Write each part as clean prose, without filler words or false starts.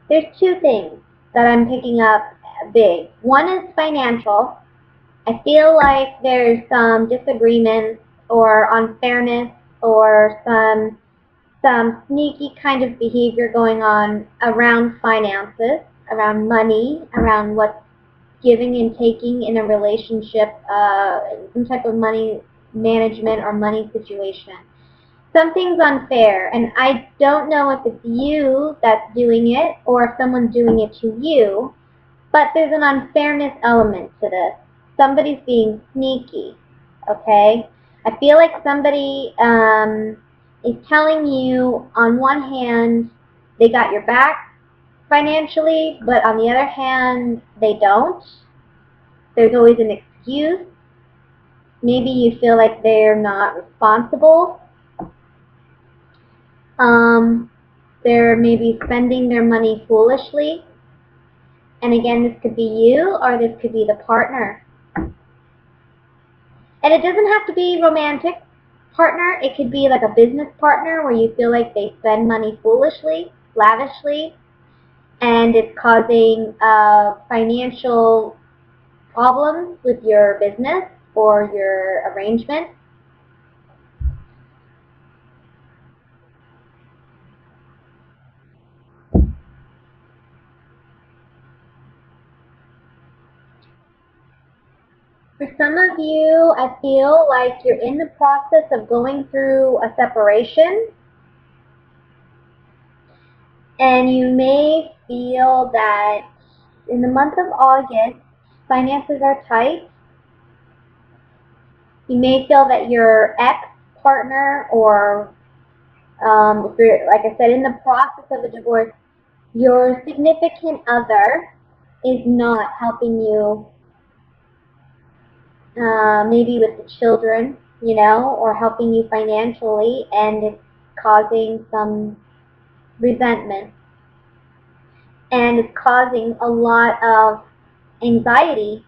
There's two things that I'm picking up big. One is financial. I feel like there's some disagreements or unfairness or some sneaky kind of behavior going on around finances, around money, around what's giving and taking in a relationship, some type of money management or money situation. Something's unfair, and I don't know if it's you that's doing it or if someone's doing it to you, but there's an unfairness element to this. Somebody's being sneaky, okay? I feel like somebody is telling you, on one hand, they got your back financially, but on the other hand, they don't. There's always an excuse. Maybe you feel like they're not responsible. They're maybe spending their money foolishly. And again, this could be you or this could be the partner. And it doesn't have to be romantic partner. It could be like a business partner where you feel like they spend money foolishly, lavishly, and it's causing financial problems with your business or your arrangement. For some of you, I feel like you're in the process of going through a separation, and you may feel that in the month of August, finances are tight. You may feel that your ex-partner or, if you're, like I said, in the process of a divorce, your significant other is not helping you, maybe with the children, or helping you financially, and it's causing some resentment. And it's causing a lot of anxiety,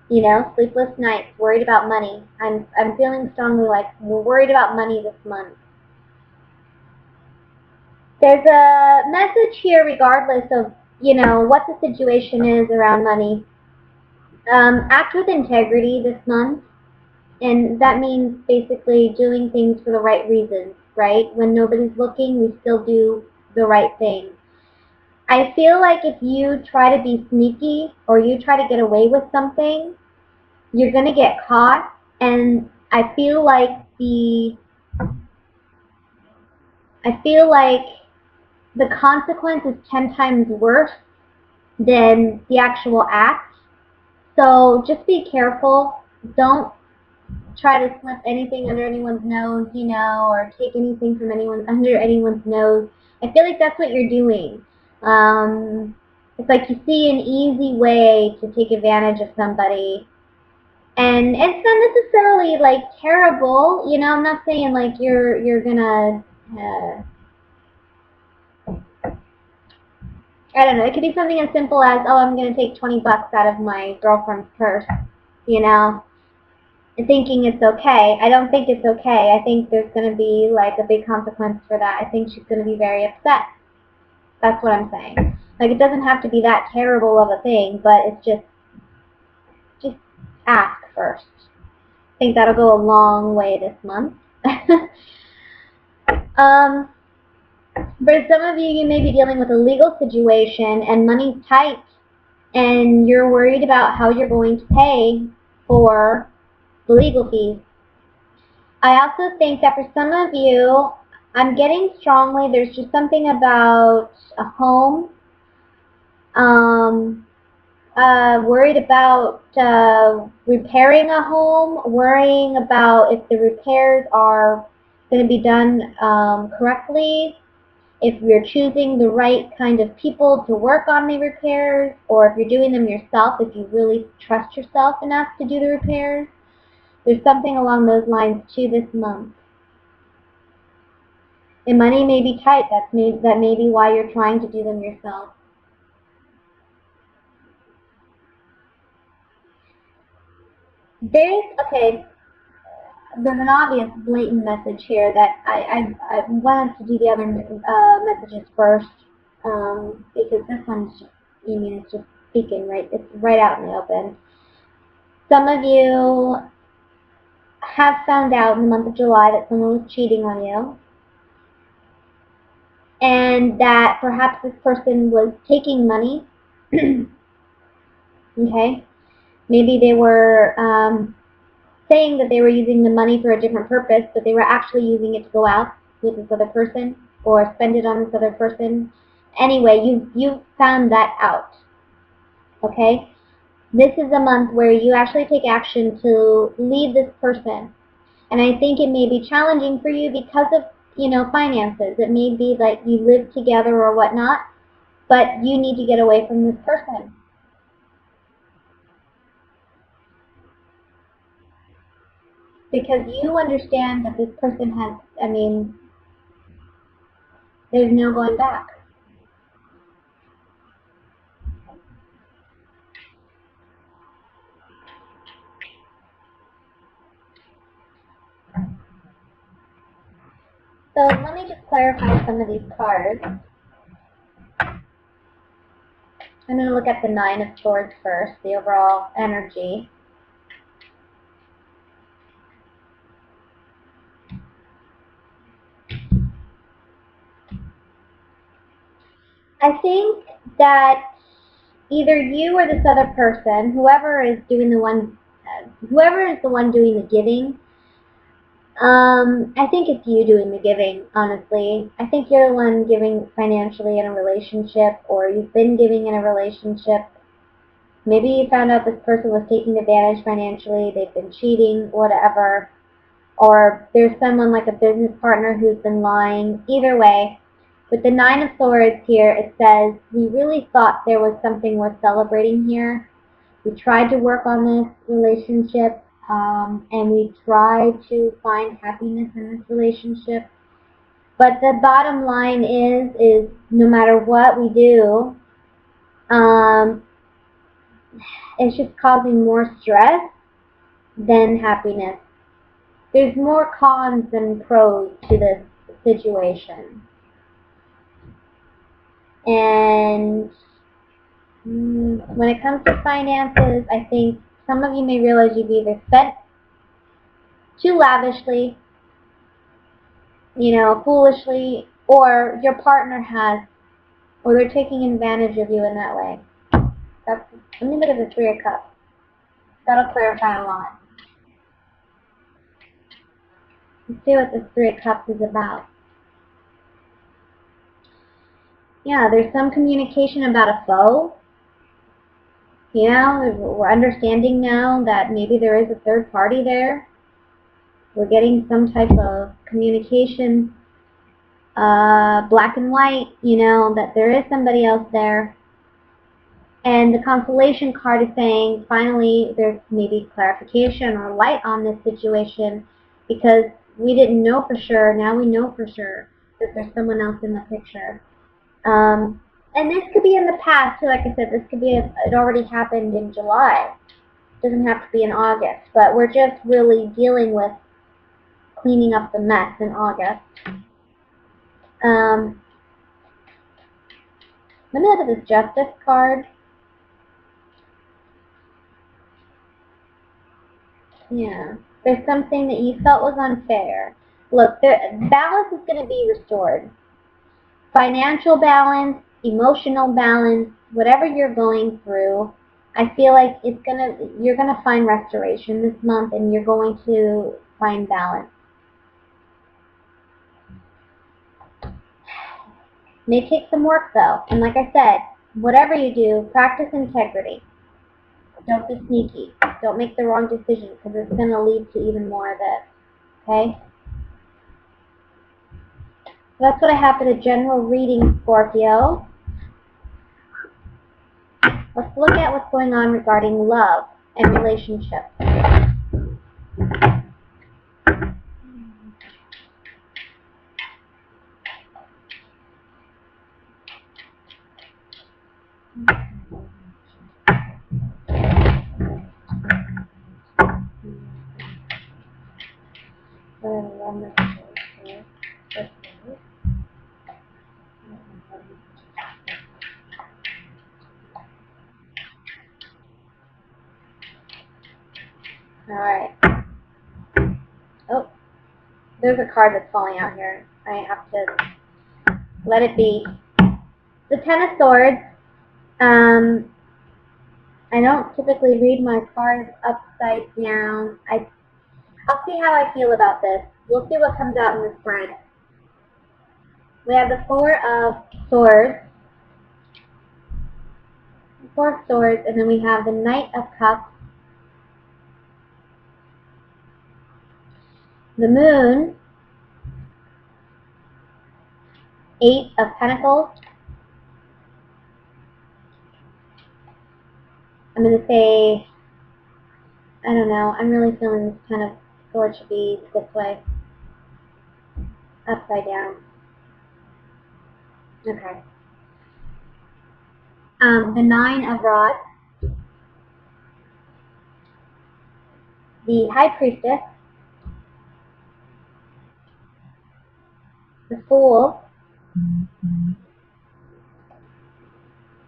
sleepless nights, worried about money. I'm feeling strongly like we're worried about money this month. There's a message here regardless of, what the situation is around money. Act with integrity this month, and that means basically doing things for the right reasons, right? When nobody's looking, we still do the right thing. I feel like if you try to be sneaky or you try to get away with something, you're going to get caught, and I feel like the consequence is 10 times worse than the actual act. So just be careful. Don't try to slip anything under anyone's nose, or take anything from under anyone's nose. I feel like that's what you're doing. It's like you see an easy way to take advantage of somebody. And it's not necessarily like terrible, I'm not saying like you're gonna I don't know, it could be something as simple as, oh, I'm gonna take 20 bucks out of my girlfriend's purse, and thinking it's okay. I don't think it's okay. I think there's gonna be like a big consequence for that. I think she's gonna be very upset. That's what I'm saying. Like, it doesn't have to be that terrible of a thing, but it's just ask first. I think that'll go a long way this month. For some of you, you may be dealing with a legal situation and money's tight, and you're worried about how you're going to pay for the legal fees. I also think that for some of you, I'm getting strongly, there's just something about a home. Worried about repairing a home, worrying about if the repairs are going to be done correctly, if you're choosing the right kind of people to work on the repairs, or if you're doing them yourself, if you really trust yourself enough to do the repairs. There's something along those lines too this month. And money may be tight. That may be why you're trying to do them yourself. There's an obvious blatant message here that I wanted to do the other messages first. because this one's just, I mean, it's just speaking right, it's right out in the open. Some of you have found out in the month of July that someone was cheating on you, and that perhaps this person was taking money. Okay, maybe they were saying that they were using the money for a different purpose, but they were actually using it to go out with this other person or spend it on this other person. Anyway, you found that out. Okay, this is a month where you actually take action to leave this person. And I think it may be challenging for you because of, finances. It may be like you live together or whatnot, but you need to get away from this person. Because you understand that this person has, there's no going back. So let me just clarify some of these cards. I'm going to look at the Nine of Swords first, the overall energy. I think that either you or this other person, whoever is the one doing the giving, I think it's you doing the giving, honestly. I think you're the one giving financially in a relationship, or you've been giving in a relationship. Maybe you found out this person was taking advantage financially, they've been cheating, whatever. Or there's someone like a business partner who's been lying. Either way, with the Nine of Swords here, it says, we really thought there was something worth celebrating here. We tried to work on this relationship, and we tried to find happiness in this relationship. But the bottom line is no matter what we do, it's just causing more stress than happiness. There's more cons than pros to this situation. And when it comes to finances, I think some of you may realize you've either spent too lavishly, foolishly, or your partner has, or they're taking advantage of you in that way. Let me look at the Three of Cups. That'll clarify a lot. Let's see what the Three of Cups is about. Yeah, there's some communication about a foe. We're understanding now that maybe there is a third party there. We're getting some type of communication, black and white, that there is somebody else there. And the consolation card is saying, finally, there's maybe clarification or light on this situation, because we didn't know for sure. Now we know for sure that there's someone else in the picture. And this could be in the past, too. Like I said, this could be, it already happened in July. It doesn't have to be in August. But we're just really dealing with cleaning up the mess in August. Let me look at this Justice card. Yeah. There's something that you felt was unfair. Look, balance is going to be restored. Financial balance, emotional balance, whatever you're going through, I feel like you're gonna find restoration this month, and you're going to find balance. May take some work though, and like I said, whatever you do, practice integrity. Don't be sneaky. Don't make the wrong decision, because it's going to lead to even more of it. Okay? That's what I have for the general reading, Scorpio. Let's look at what's going on regarding love and relationships. Alright. Oh, there's a card that's falling out here. I have to let it be. The Ten of Swords. I don't typically read my cards upside down. I'll see how I feel about this. We'll see what comes out in the spread. We have the Four of Swords. Four of Swords, and then we have the Knight of Cups. The Moon. Eight of Pentacles. I'm going to say, I don't know, I'm really feeling this Ten of Swords should be this way. Upside down. Okay. The Nine of Rods. The High Priestess. The Fool.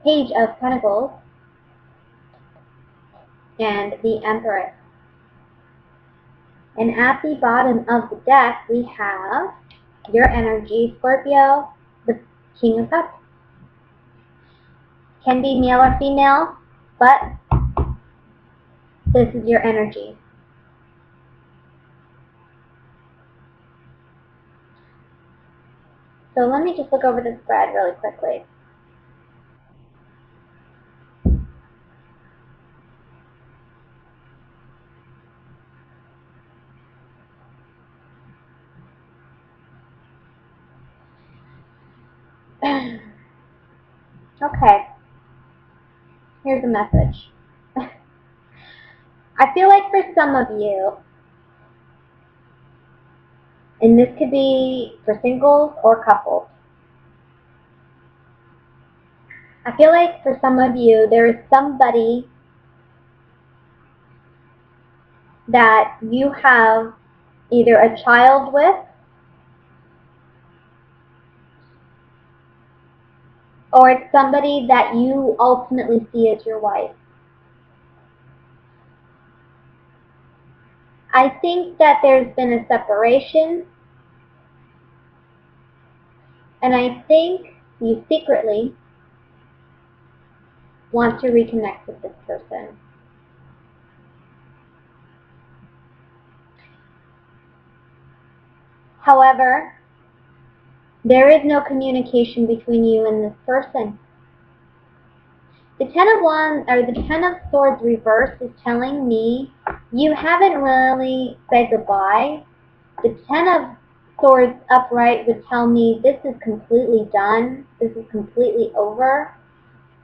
Page of Pentacles. And the Empress. And at the bottom of the deck, we have your energy, Scorpio, the King of Cups. Can be male or female, but this is your energy. So let me just look over the spread really quickly. Okay. Here's a message. I feel like for some of you, and this could be for singles or couples, I feel like for some of you, there is somebody that you have either a child with or it's somebody that you ultimately see as your wife. I think that there's been a separation, and I think you secretly want to reconnect with this person. However, there is no communication between you and this person. The Ten of Wands, or the Ten of Swords reverse, is telling me you haven't really said goodbye. The Ten of Swords upright would tell me this is completely done. This is completely over.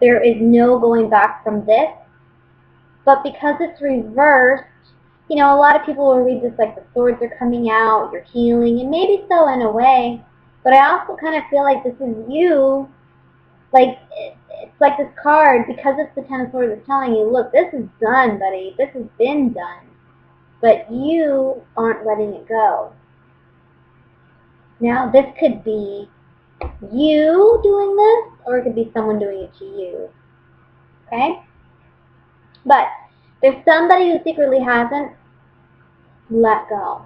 There is no going back from this. But because it's reversed, you know, a lot of people will read this like the swords are coming out, you're healing, and maybe so in a way. But I also kind of feel like this is you. Like, it's like this card, because it's the Ten of Swords, it's telling you, look, this is done, buddy. This has been done. But you aren't letting it go. Now, this could be you doing this, or it could be someone doing it to you. Okay? But there's somebody who secretly hasn't let go.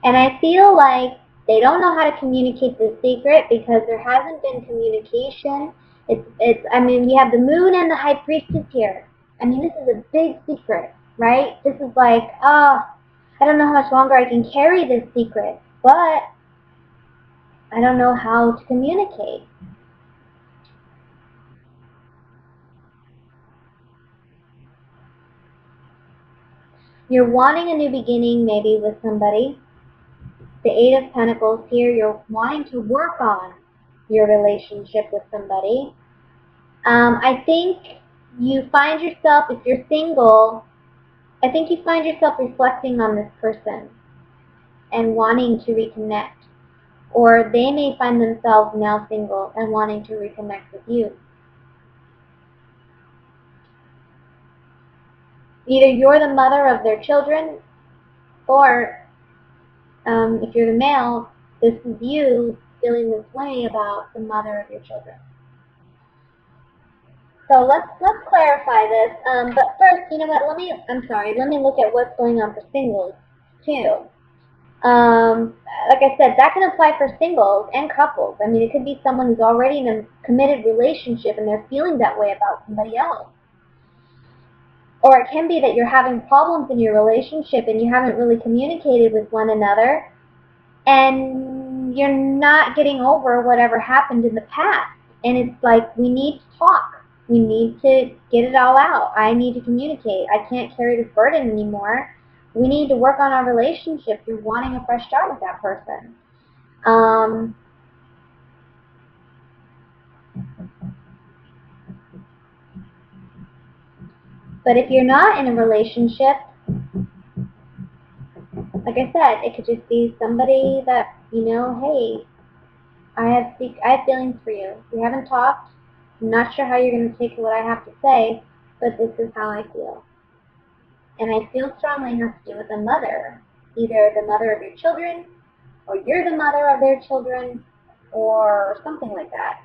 And I feel like they don't know how to communicate this secret because there hasn't been communication. I mean, we have the Moon and the High Priestess here. I mean, this is a big secret, right? This is like, I don't know how much longer I can carry this secret, but I don't know how to communicate. You're wanting a new beginning maybe with somebody. The Eight of Pentacles here, you're wanting to work on your relationship with somebody. I think you find yourself, if you're single, I think you find yourself reflecting on this person and wanting to reconnect. Or they may find themselves now single and wanting to reconnect with you. Either you're the mother of their children, or if you're the male, this is you feeling this way about the mother of your children. So let's clarify this. But first, you know what? Let me look at what's going on for singles too. Like I said, that can apply for singles and couples. I mean, it could be someone who's already in a committed relationship and they're feeling that way about somebody else. Or it can be that you're having problems in your relationship and you haven't really communicated with one another and you're not getting over whatever happened in the past. And it's like, we need to talk. We need to get it all out. I need to communicate. I can't carry this burden anymore. We need to work on our relationship. You're wanting a fresh start with that person. But if you're not in a relationship, like I said, it could just be somebody that, you know, hey, I have feelings for you. We haven't talked. I'm not sure how you're going to take what I have to say, but this is how I feel. And I feel strongly it has to do with a mother. Either the mother of your children, or you're the mother of their children, or something like that.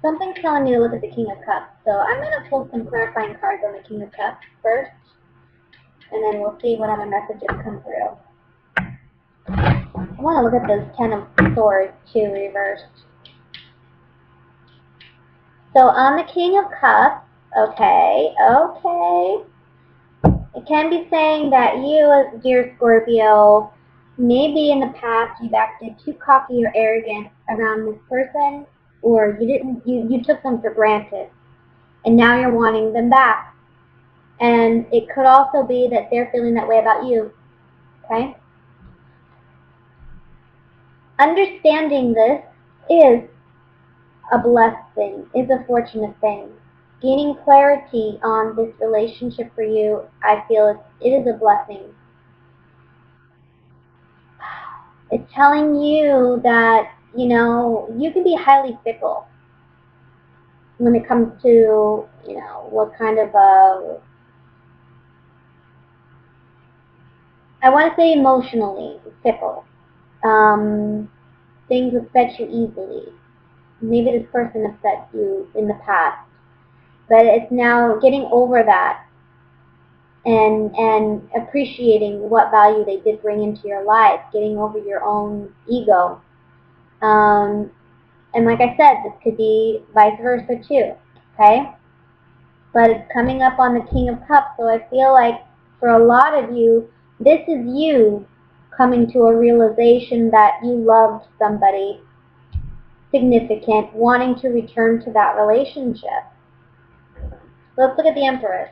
Something's telling me to look at the King of Cups, so I'm going to pull some clarifying cards on the King of Cups first, and then we'll see what other messages come through. I want to look at those Ten of Swords too, reversed. So on the King of Cups, okay, it can be saying that you, dear Scorpio, maybe in the past you've acted too cocky or arrogant around this person, or you took them for granted, and now you're wanting them back. And it could also be that they're feeling that way about you, okay? Understanding this is a blessed thing, is a fortunate thing. Gaining clarity on this relationship for you, I feel it is a blessing. It's telling you that, you know, you can be highly fickle when it comes to, you know, what kind of I want to say emotionally fickle. Things upset you easily. Maybe this person upset you in the past, but it's now getting over that and appreciating what value they did bring into your life, getting over your own ego. And like I said, this could be vice versa too, okay? But it's coming up on the King of Cups, so I feel like for a lot of you, this is you coming to a realization that you loved somebody significant, wanting to return to that relationship. Let's look at the Empress.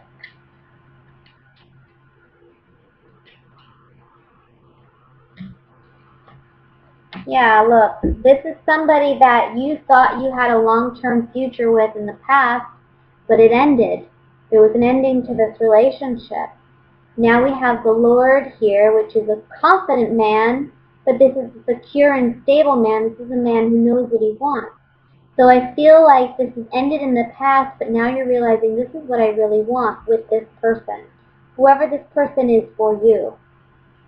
Yeah, look, this is somebody that you thought you had a long-term future with in the past, but it ended. There was an ending to this relationship. Now we have the Lord here, which is a confident man, but this is a secure and stable man. This is a man who knows what he wants. So I feel like this has ended in the past, but now you're realizing this is what I really want with this person. Whoever this person is for you.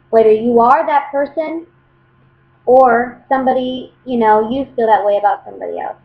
Whether you are that person or somebody, you know, you feel that way about somebody else.